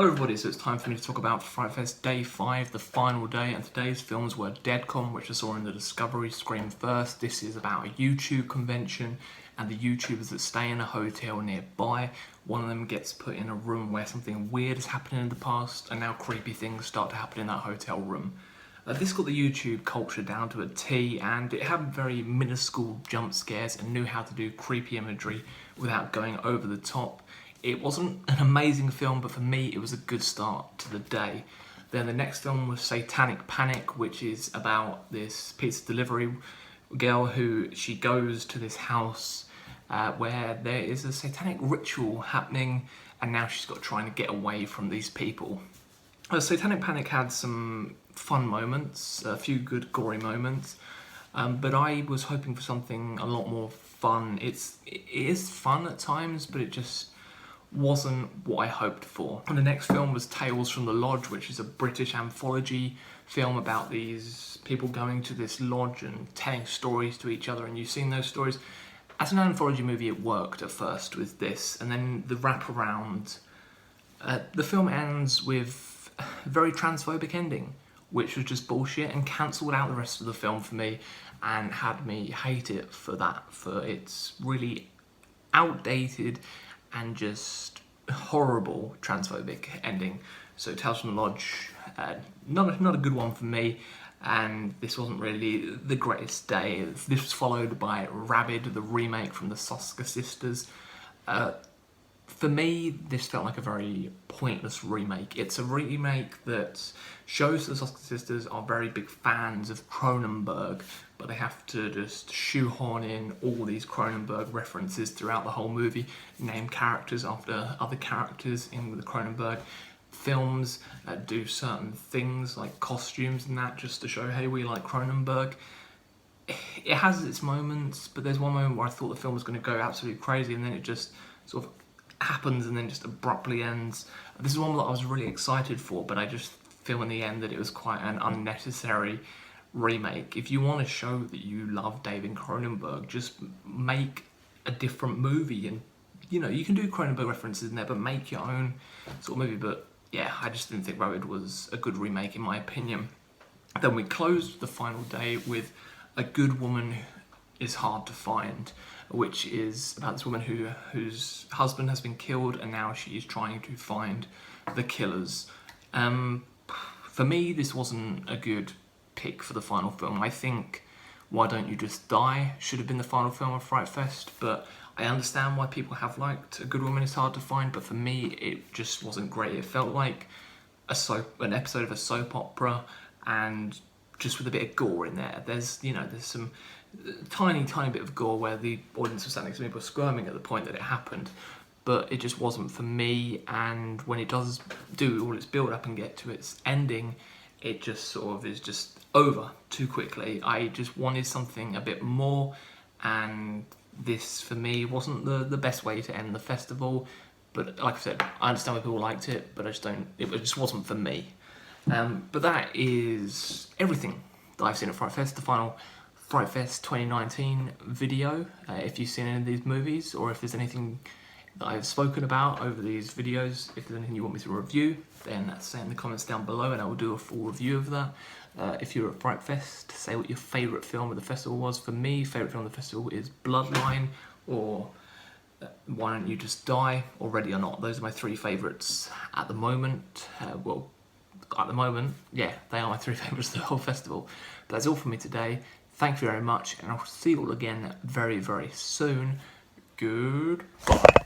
Hello everybody, so it's time for me to talk about FrightFest Day 5, the final day, and today's films were Deadcom, which I saw in the Discovery screen first. This is about a YouTube convention and the YouTubers that stay in a hotel nearby. One of them gets put in a room where something weird has happened in the past and now creepy things start to happen in that hotel room. This got the YouTube culture down to a T, and it had very minuscule jump scares and knew how to do creepy imagery without going over the top. It wasn't an amazing film, but for me it was a good start to the day. Then the next film was Satanic Panic, which is about this pizza delivery girl who she goes to this house where there is a satanic ritual happening, and now she's got to try and get away from these people. Satanic Panic had some fun moments, a few good gory moments, but I was hoping for something a lot more fun. It is fun at times, but it just wasn't what I hoped for. And the next film was Tales from the Lodge, which is a British anthology film about these people going to this lodge and telling stories to each other, and you've seen those stories. As an anthology movie, it worked at first with this, and then the wraparound. The film ends with a very transphobic ending, which was just bullshit and cancelled out the rest of the film for me and had me hate it for that, for its really outdated and just horrible transphobic ending. So Tales from the Lodge, not a good one for me, and this wasn't really the greatest day. This was followed by Rabid, the remake from the Soska sisters. For me, this felt like a very pointless remake. It's a remake that shows the Soska sisters are very big fans of Cronenberg, but they have to just shoehorn in all these Cronenberg references throughout the whole movie, name characters after other characters in the Cronenberg films, do certain things like costumes and that, just to show, hey, we like Cronenberg. It has its moments, but there's one moment where I thought the film was going to go absolutely crazy, and then it just sort of happens and then just abruptly ends. This is one that I was really excited for, but I just feel in the end that it was quite an unnecessary remake. If you want to show that you love David Cronenberg, just make a different movie, and you know, you can do Cronenberg references in there, but make your own sort of movie. But yeah, I just didn't think Rabid was a good remake in my opinion. Then we closed the final day with A Good Woman Is Hard to Find, which is about this woman whose husband has been killed, and now she is trying to find the killers. For me, this wasn't a good pick for the final film. I think Why Don't You Just Die should have been the final film of FrightFest, but I understand why people have liked A Good Woman Is Hard to Find, but for me, it just wasn't great. It felt like an episode of a soap opera, and just with a bit of gore in there. There's some tiny bit of gore where the audience was standing, some people were squirming at the point that it happened, but it just wasn't for me. And when it does do all its build up and get to its ending, it just sort of is just over too quickly. I just wanted something a bit more, and this for me wasn't the best way to end the festival. But like I said, I understand why people liked it, but it just wasn't for me. But that is everything that I've seen at FrightFest, the final FrightFest 2019 video. If you've seen any of these movies, or if there's anything that I've spoken about over these videos, if there's anything you want me to review, then say in the comments down below and I will do a full review of that. If you're at FrightFest, say what your favourite film of the festival was. For me, favourite film of the festival is Bloodline, or Why Don't You Just Die, or Ready or Not. Those are my three favourites at the moment. At the moment, yeah, they are my three favourites of the whole festival. But that's all from me today. Thank you very much, and I'll see you all again very, very soon. Goodbye.